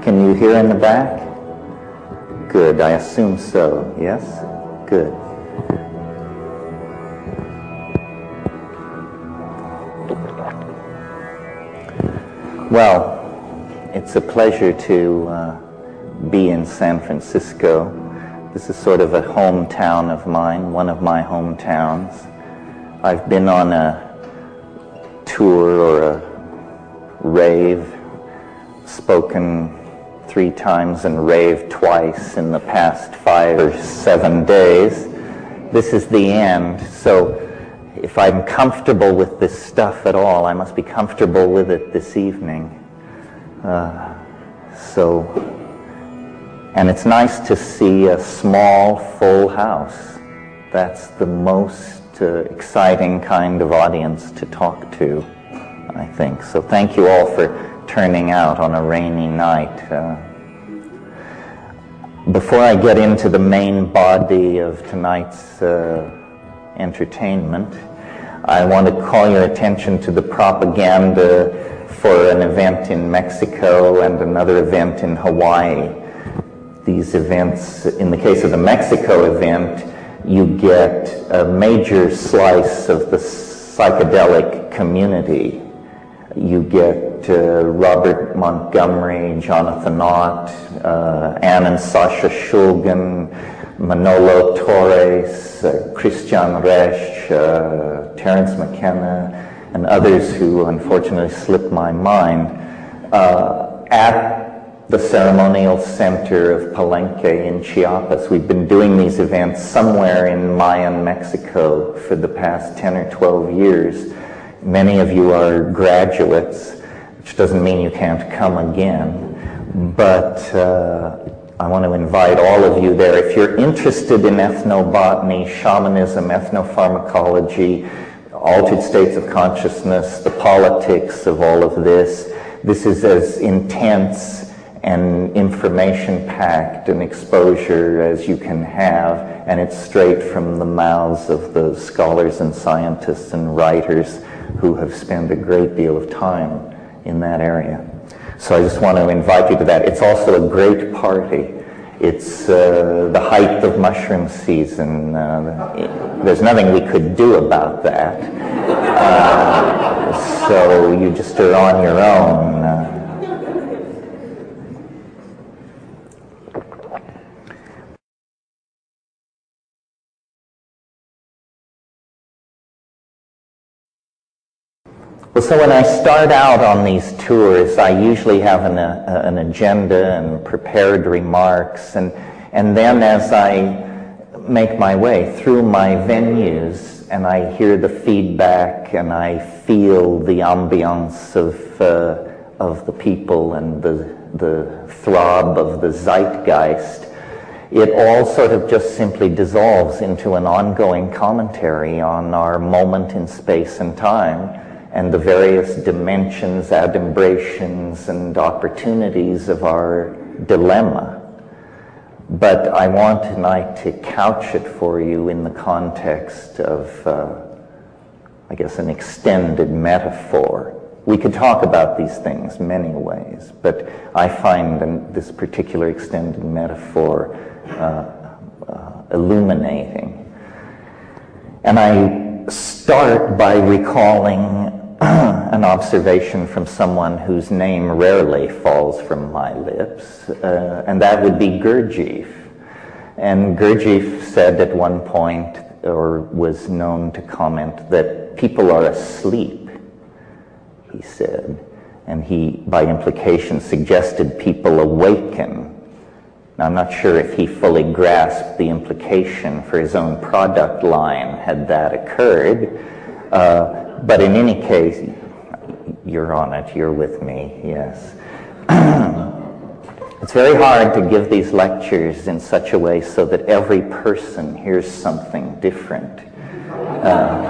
Can you hear in the back? Good, I assume so. Yes? Good. Well, it's a pleasure to be in San Francisco. This is sort of a hometown of mine, one of my hometowns. I've been on a tour or a rave, spoken 3 times and raved twice in the past 5 or 7 days. This is the end, so if I'm comfortable with this stuff at all, I must be comfortable with it this evening. And it's nice to see a small, full house. That's the most exciting kind of audience to talk to, I think. So thank you all for turning out on a rainy night. Before I get into the main body of tonight's entertainment, I want to call your attention to the propaganda for an event in Mexico and another event in Hawaii. These events, in the case of the Mexico event, you get a major slice of the psychedelic community. You get Robert Montgomery, Jonathan Ott, Ann and Sasha Shulgin, Manolo Torres, Christian Resch, Terence Mckenna, and others who unfortunately slipped my mind, at the ceremonial center of Palenque in Chiapas. We've been doing these events somewhere in Mayan Mexico for the past 10 or 12 years. Many of you are graduates, which doesn't mean you can't come again, but I want to invite all of you there. If you're interested in ethnobotany, shamanism, ethnopharmacology, altered states of consciousness, the politics of all of this, this is as intense and information-packed an exposure as you can have, and it's straight from the mouths of the scholars and scientists and writers who have spent a great deal of time in that area. So I just want to invite you to that. It's also a great party. It's the height of mushroom season. There's nothing we could do about that. So you just are on your own. Well, so when I start out on these tours, I usually have an agenda and prepared remarks, and then as I make my way through my venues and I hear the feedback and I feel the ambiance of the people and the throb of the zeitgeist, it all sort of just simply dissolves into an ongoing commentary on our moment in space and time, and the various dimensions, adumbrations, and opportunities of our dilemma. But I want tonight to couch it for you in the context of, I guess, an extended metaphor. We could talk about these things many ways, but I find this particular extended metaphor illuminating. And I start by recalling an observation from someone whose name rarely falls from my lips, and that would be Gurdjieff. And Gurdjieff said at one point, or was known to comment, that people are asleep, he said. And he, by implication, suggested people awaken. Now, I'm not sure if he fully grasped the implication for his own product line had that occurred. But in any case, you're on it, you're with me, yes. It's very hard to give these lectures in such a way so that every person hears something different,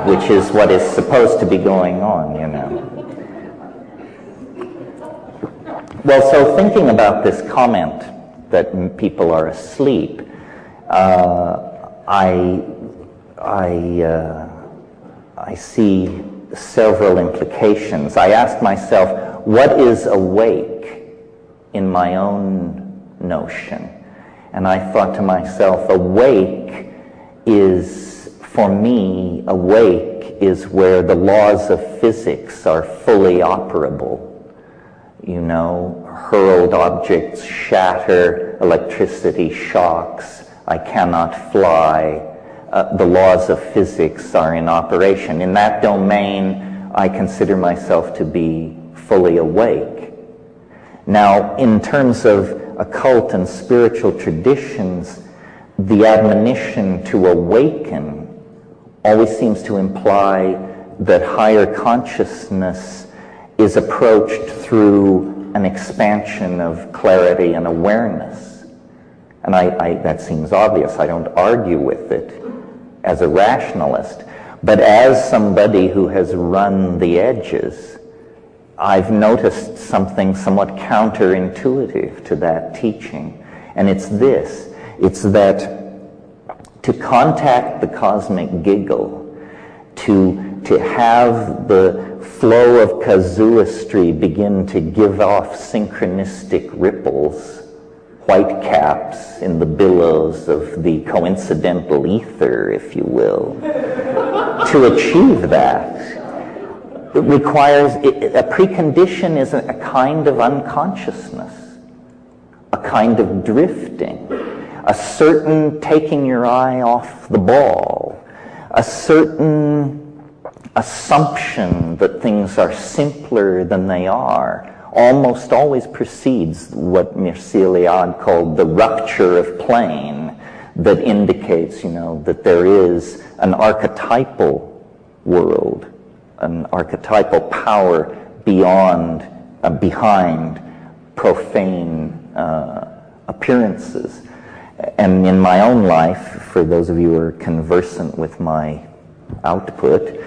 which is what is supposed to be going on, you know. Well, so thinking about this comment that people are asleep, I see several implications. I asked myself, what is awake? in my own notion. And I thought to myself, awake is, for me, awake is where the laws of physics are fully operable. You know, hurled objects shatter, electricity shocks, I cannot fly. The laws of physics are in operation. In that domain, I consider myself to be fully awake. Now, in terms of occult and spiritual traditions, the admonition to awaken always seems to imply that higher consciousness is approached through an expansion of clarity and awareness. And that seems obvious. I don't argue with it as a rationalist. But as somebody who has run the edges, I've noticed something somewhat counterintuitive to that teaching. And it's this. It's that to contact the cosmic giggle, to have the flow of casuistry begin to give off synchronistic ripples, white caps in the billows of the coincidental ether, if you will. To achieve that, it requires, a precondition is a kind of unconsciousness, a kind of drifting, a certain taking your eye off the ball, a certain assumption that things are simpler than they are, almost always precedes what Mircea Eliade called the rupture of plane, that indicates, you know, that there is an archetypal world, an archetypal power beyond, behind profane appearances. And in my own life, for those of you who are conversant with my output,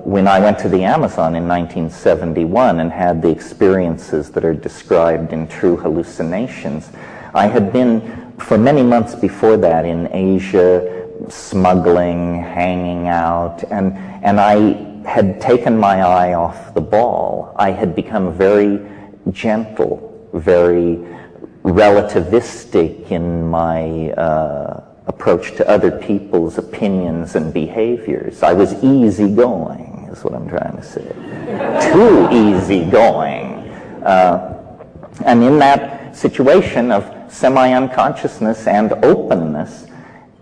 when I went to the Amazon in 1971 and had the experiences that are described in True Hallucinations, I had been, for many months before that, in Asia, smuggling, hanging out, and I had taken my eye off the ball. I had become very gentle, very relativistic in my approach to other people's opinions and behaviors. I was easygoing, is what I'm trying to say. Too easygoing. And in that situation of semi-unconsciousness and openness,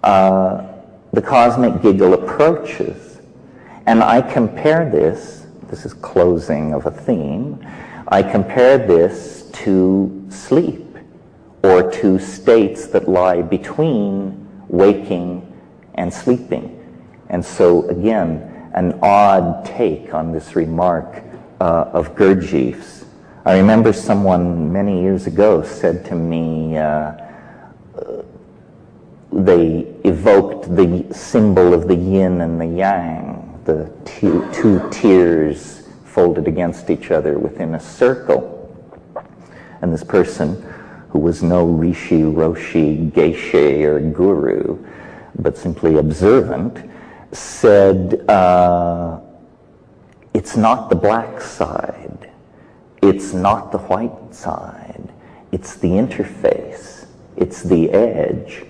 the cosmic giggle approaches. And I compare this is closing of a theme, I compare this to sleep, or to states that lie between waking and sleeping. And so, again, an odd take on this remark of Gurdjieff's. I remember someone many years ago said to me, they evoked the symbol of the yin and the yang, the two tears folded against each other within a circle. And this person, who was no rishi, roshi, geshe, or guru, but simply observant, said, it's not the black side, it's not the white side, it's the interface, it's the edge.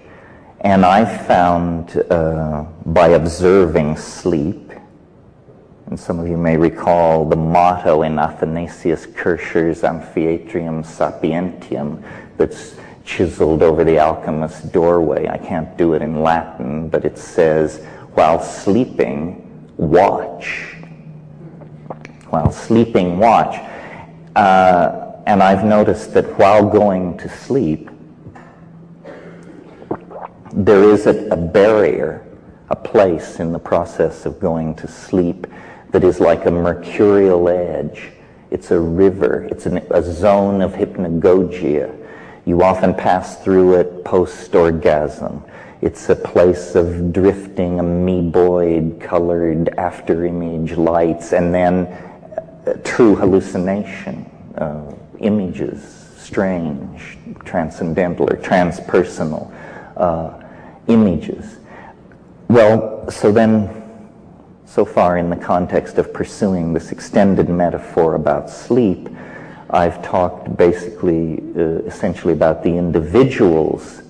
And I found, by observing sleep, and some of you may recall the motto in Athanasius Kircher's Amphiatrium Sapientium that's chiseled over the alchemist's doorway. I can't do it in Latin, but it says, while sleeping, watch. While sleeping, watch. And I've noticed that while going to sleep, there is a barrier, a place in the process of going to sleep that is like a mercurial edge. It's a river. It's a zone of hypnagogia. You often pass through it post-orgasm. It's a place of drifting amoeboid colored after-image lights, and then true hallucination, images, strange, transcendental or transpersonal images. Well, so far in the context of pursuing this extended metaphor about sleep, I've talked basically, essentially about the individual's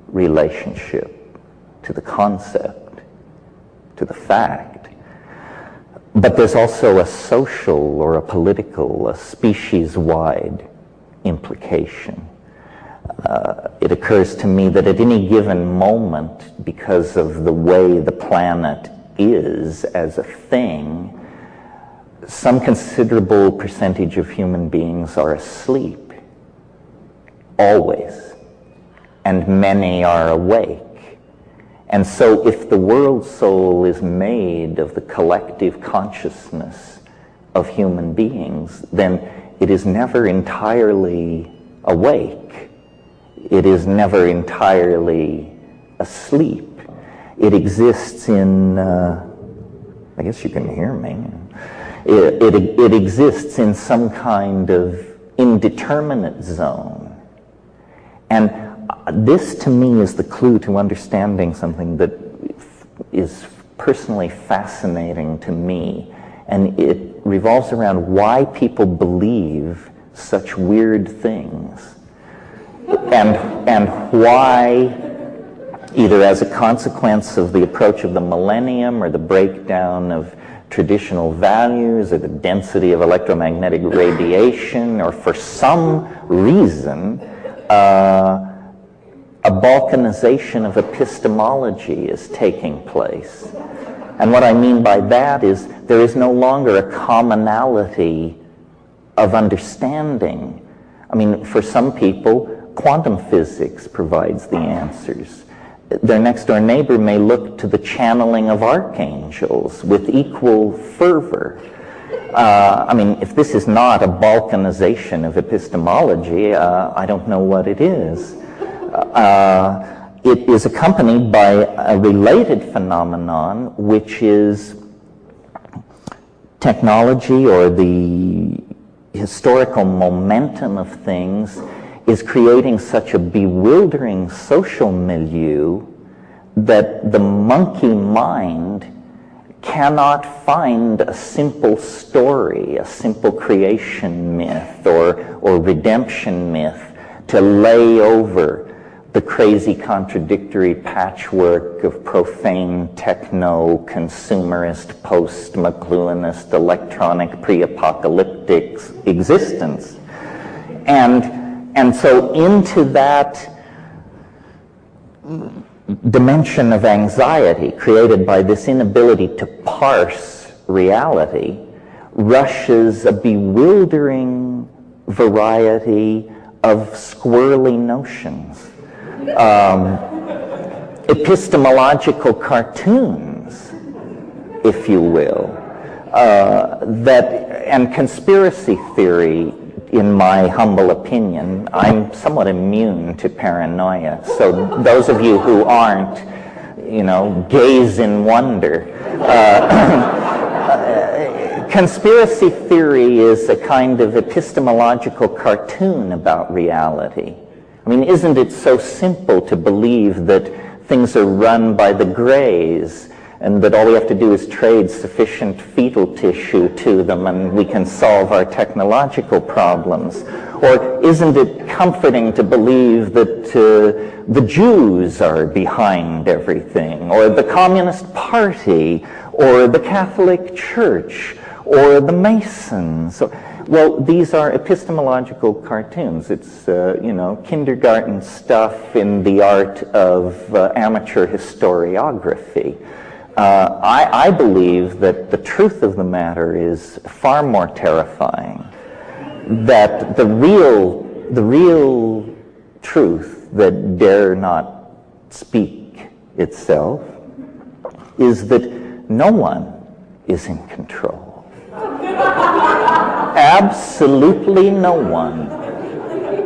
relationship to the concept, to the fact. But there's also a social or a political, a species-wide implication. It occurs to me that at any given moment, because of the way the planet is as a thing, some considerable percentage of human beings are asleep, always, and many are awake. And so if the world soul is made of the collective consciousness of human beings, then it is never entirely awake. It is never entirely asleep. It exists in, I guess you can hear me. It exists in some kind of indeterminate zone. And this to me is the clue to understanding something that is personally fascinating to me. And it revolves around why people believe such weird things. And why, either as a consequence of the approach of the millennium or the breakdown of traditional values or the density of electromagnetic radiation, or for some reason, a balkanization of epistemology is taking place. And what I mean by that is there is no longer a commonality of understanding. I mean, for some people, quantum physics provides the answers. Their next-door neighbor may look to the channeling of archangels with equal fervor. I mean, if this is not a balkanization of epistemology, I don't know what it is. It is accompanied by a related phenomenon, which is technology, or the historical momentum of things is creating such a bewildering social milieu that the monkey mind cannot find a simple story, a simple creation myth or redemption myth to lay over the crazy contradictory patchwork of profane techno, consumerist, post-McLuhanist, electronic, pre-apocalyptic existence. And so into that dimension of anxiety created by this inability to parse reality rushes a bewildering variety of squirrely notions. Epistemological cartoons, if you will, and conspiracy theory. In my humble opinion, I'm somewhat immune to paranoia. So those of you who aren't, gaze in wonder. Conspiracy theory is a kind of epistemological cartoon about reality. I mean, isn't it so simple to believe that things are run by the Greys, and that all we have to do is trade sufficient fetal tissue to them and we can solve our technological problems? Or isn't it comforting to believe that the Jews are behind everything, or the Communist Party, or the Catholic Church, or the Masons? Well, these are epistemological cartoons. It's, kindergarten stuff in the art of amateur historiography. I believe that the truth of the matter is far more terrifying. That the real truth that dare not speak itself is that no one is in control. Absolutely no one.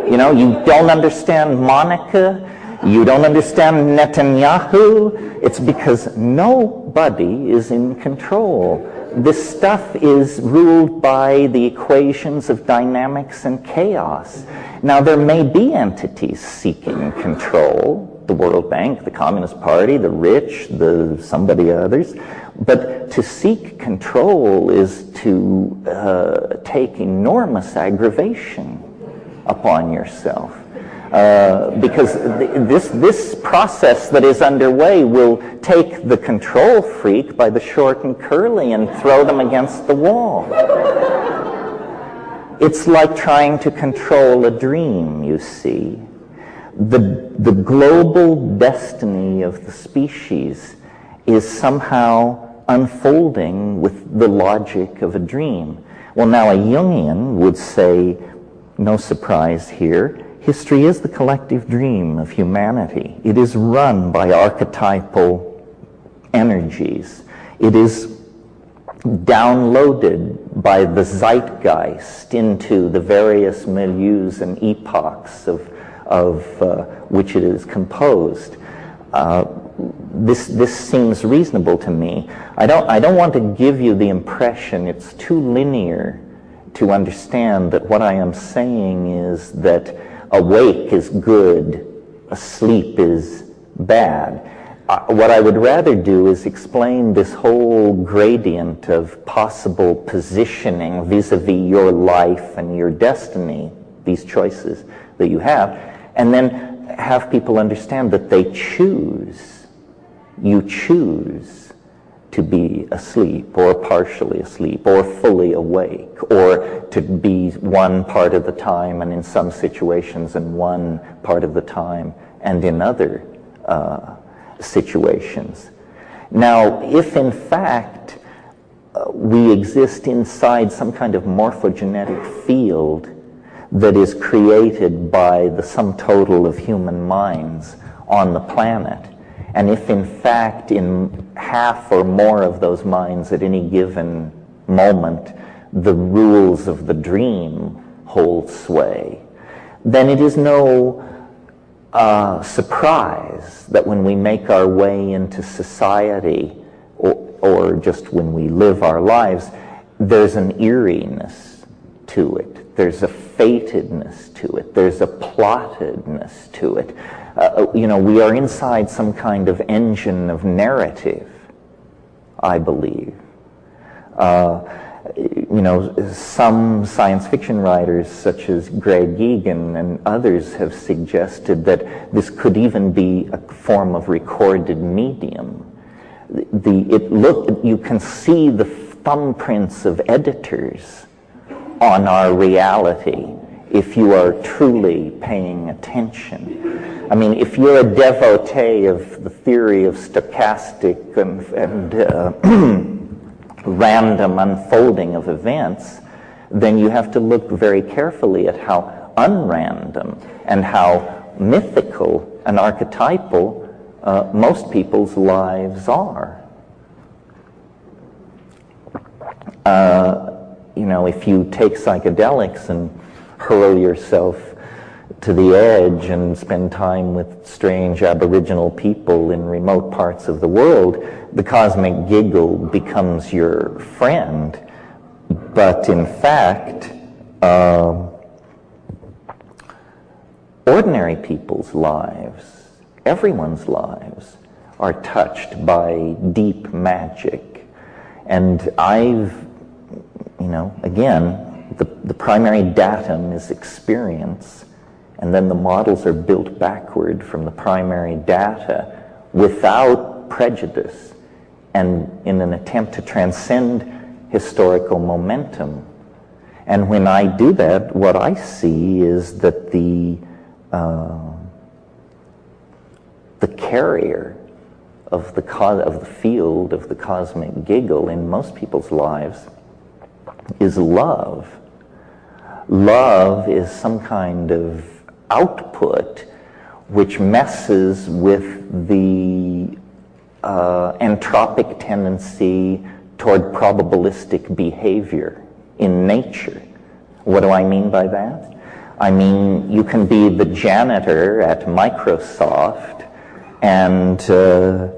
You don't understand Monica. You don't understand Netanyahu. It's because nobody is in control. This stuff is ruled by the equations of dynamics and chaos. Now, there may be entities seeking control, the World Bank, the Communist Party, the rich, the somebody others. But to seek control is to take enormous aggravation upon yourself. Because this process that is underway will take the control freak by the short and curly and throw them against the wall. It's like trying to control a dream, you see. The global destiny of the species is somehow unfolding with the logic of a dream. Well, now a Jungian would say, no surprise here, history is the collective dream of humanity. It is run by archetypal energies. It is downloaded by the zeitgeist into the various milieus and epochs of which it is composed. This seems reasonable to me. I don't want to give you the impression it's too linear to understand that what I am saying is that awake is good, asleep is bad. What I would rather do is explain this whole gradient of possible positioning vis-a-vis your life and your destiny, these choices that you have, and then have people understand that they choose. You choose to be asleep or partially asleep or fully awake, or to be one part of the time and in some situations and one part of the time and in other situations. Now, if in fact we exist inside some kind of morphogenetic field that is created by the sum total of human minds on the planet, and if in fact in half or more of those minds at any given moment the rules of the dream hold sway, then it is no surprise that when we make our way into society, or just when we live our lives, there's an eeriness to it. There's a fatedness to it. There's a plottedness to it. We are inside some kind of engine of narrative, I believe. Some science fiction writers, such as Greg Egan and others, have suggested that this could even be a form of recorded medium. You can see the thumbprints of editors on our reality if you are truly paying attention. I mean, if you're a devotee of the theory of stochastic and random unfolding of events, then you have to look very carefully at how unrandom and how mythical and archetypal most people's lives are. If you take psychedelics and hurl yourself to the edge and spend time with strange Aboriginal people in remote parts of the world, the cosmic giggle becomes your friend. But in fact, ordinary people's lives, everyone's lives, are touched by deep magic. And again, the primary datum is experience, and then the models are built backward from the primary data without prejudice and in an attempt to transcend historical momentum. And when I do that, what I see is that the carrier of the field of the cosmic giggle in most people's lives is love. Love is some kind of output which messes with the entropic tendency toward probabilistic behavior in nature. What do I mean by that? I mean, you can be the janitor at Microsoft and the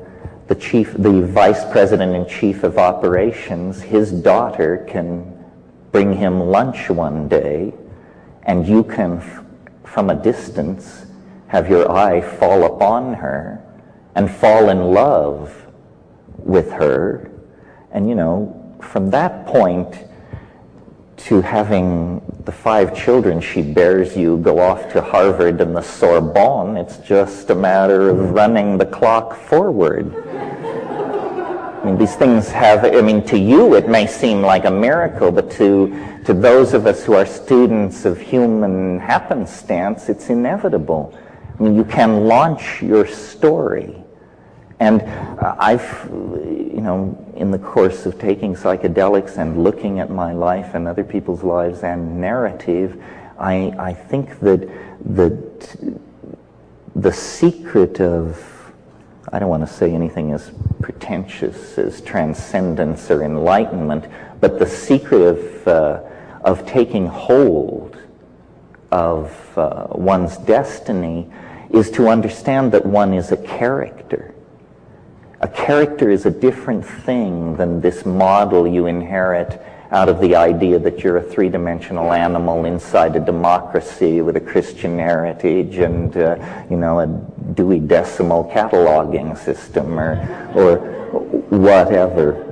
vice president and chief of operations, his daughter can bring him lunch one day, and you can, from a distance, have your eye fall upon her and fall in love with her. And, you know, from that point to having the 5 children she bears you go off to Harvard and the Sorbonne, it's just a matter of running the clock forward. I mean, these things have, I mean, to you it may seem like a miracle, but to those of us who are students of human happenstance, it's inevitable. I mean, you can launch your story. And I've, you know, in the course of taking psychedelics and looking at my life and other people's lives and narrative, I think that the secret of, I don't want to say anything as pretentious as transcendence or enlightenment, but the secret of taking hold of one's destiny is to understand that one is a character. A character is a different thing than this model you inherit out of the idea that you're a 3-dimensional animal inside a democracy with a Christian heritage and, you know, a Dewey Decimal cataloging system or whatever.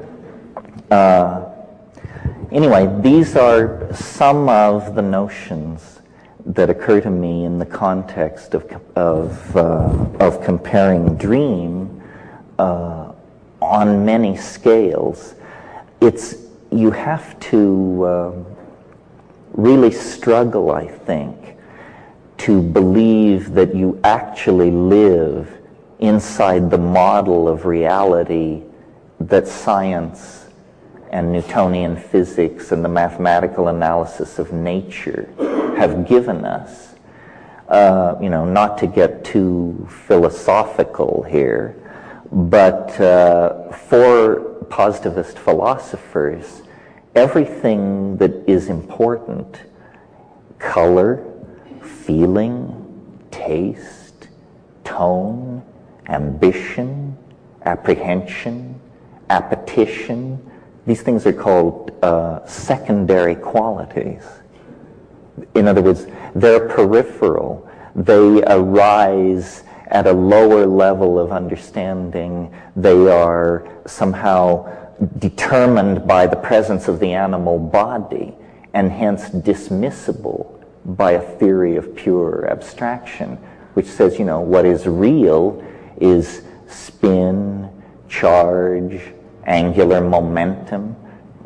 Anyway, these are some of the notions that occur to me in the context of comparing dream on many scales. You have to really struggle, I think, to believe that you actually live inside the model of reality that science and Newtonian physics and the mathematical analysis of nature have given us. You know, not to get too philosophical here, but for positivist philosophers, everything that is important, color, feeling, taste, tone, ambition, apprehension, appetition, these things are called secondary qualities. In other words, they're peripheral. They arise at a lower level of understanding. They are somehow determined by the presence of the animal body and hence dismissible by a theory of pure abstraction, which says, you know, what is real is spin, charge, angular momentum.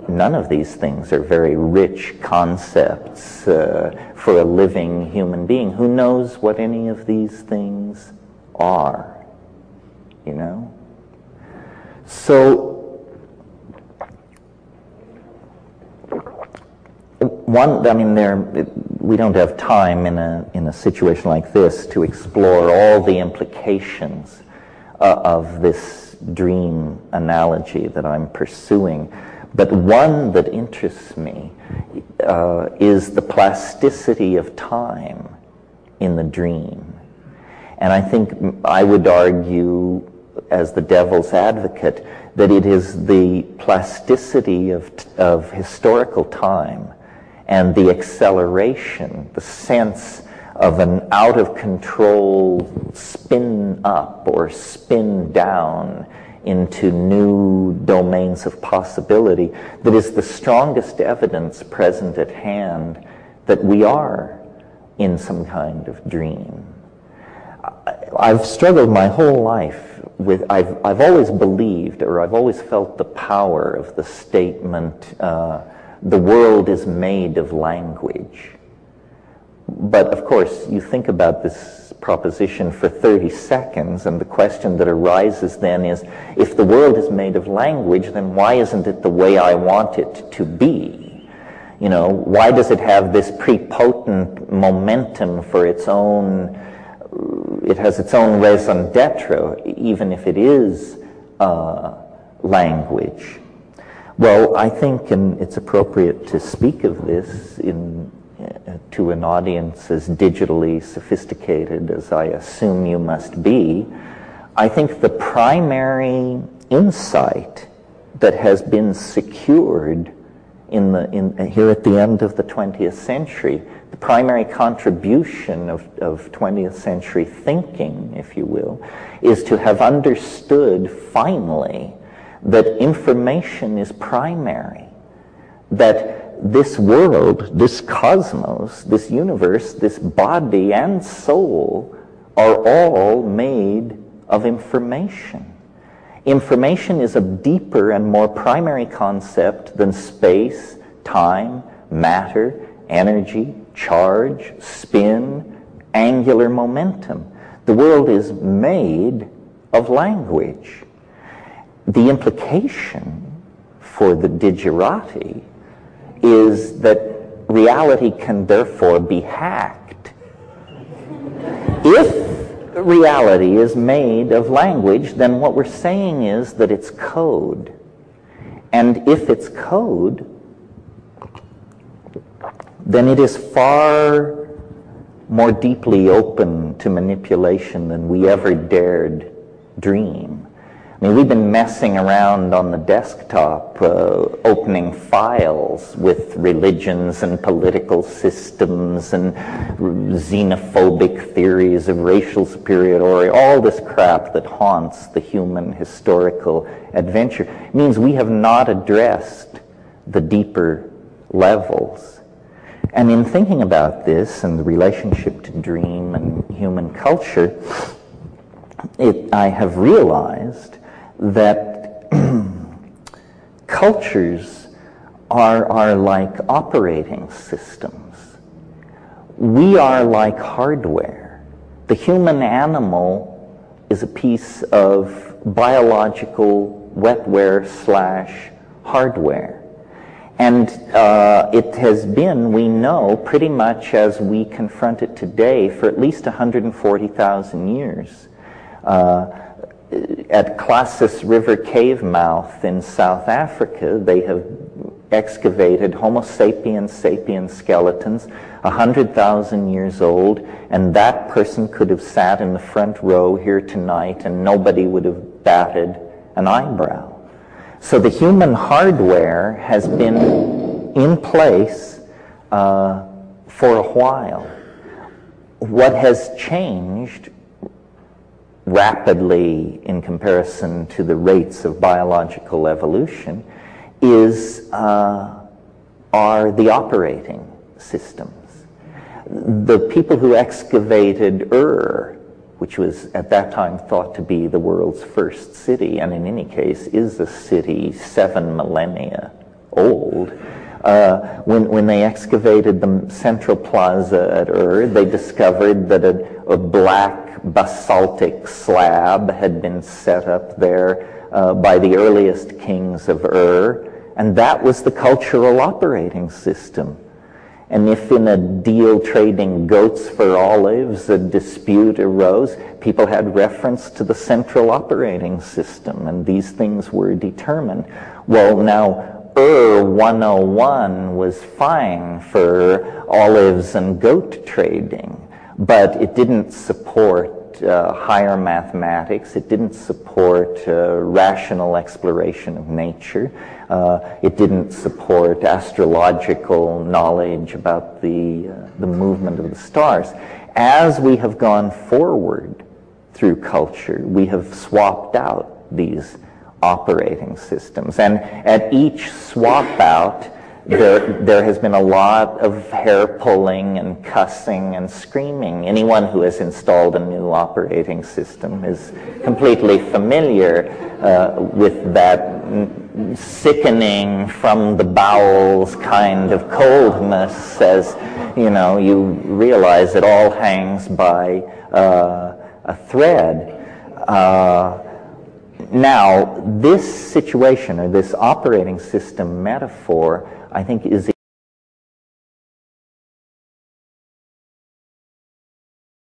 None of these things are very rich concepts for a living human being. Who knows what any of these things are, you know? So, we don't have time in a situation like this to explore all the implications of this dream analogy that I'm pursuing. But one that interests me is the plasticity of time in the dream. And I think I would argue, as the devil's advocate, that it is the plasticity of historical time and the acceleration, the sense of an out-of-control spin up or spin down into new domains of possibility that is the strongest evidence present at hand that we are in some kind of dream. I've struggled my whole life with, I've always believed, or I've always felt the power of the statement, the world is made of language. But of course, you think about this proposition for 30 seconds, and the question that arises then is, if the world is made of language, then why isn't it the way I want it to be? You know, why does it have this prepotent momentum for its own, it has its own raison d'etre, even if it is language? Well, I think, and it's appropriate to speak of this to an audience as digitally sophisticated as I assume you must be, I think the primary insight that has been secured here at the end of the 20th century, The primary contribution of 20th century thinking, if you will, is to have understood finally that information is primary, that this world, this cosmos, this universe, this body and soul are all made of information. Information is a deeper and more primary concept than space, time, matter, energy, charge, spin, angular momentum. The world is made of language. The implication for the digerati is that reality can therefore be hacked. If reality is made of language, then what we're saying is that it's code. And if it's code, then it is far more deeply open to manipulation than we ever dared dream. I mean, we've been messing around on the desktop, opening files with religions and political systems and xenophobic theories of racial superiority, all this crap that haunts the human historical adventure. It means we have not addressed the deeper levels. And in thinking about this and the relationship to dream and human culture, I have realized that cultures are like operating systems. We are like hardware. The human animal is a piece of biological wetware / hardware. And it has been, we know, pretty much as we confront it today for at least 140,000 years. At Klassus River cave mouth in South Africa, they have excavated Homo sapiens sapiens skeletons 100,000 years old, and that person could have sat in the front row here tonight and nobody would have batted an eyebrow. So the human hardware has been in place for a while. What has changed rapidly in comparison to the rates of biological evolution are the operating systems. The people who excavated Ur, which was at that time thought to be the world's first city, and in any case is a city 7 millennia old, when they excavated the central plaza at Ur, they discovered that a black basaltic slab had been set up there by the earliest kings of Ur, and that was the cultural operating system. And if in a deal trading goats for olives a dispute arose, people had reference to the central operating system, and these things were determined. Well, now, Ur 101 was fine for olives and goat trading, but it didn't support higher mathematics. It didn't support rational exploration of nature. It didn't support astrological knowledge about the movement of the stars. As we have gone forward through culture, we have swapped out these operating systems. And at each swap out, there has been a lot of hair pulling and cussing and screaming. Anyone who has installed a new operating system is completely familiar with that sickening from the bowels kind of coldness, as you realize it all hangs by a thread. Now, this situation or this operating system metaphor, I think, is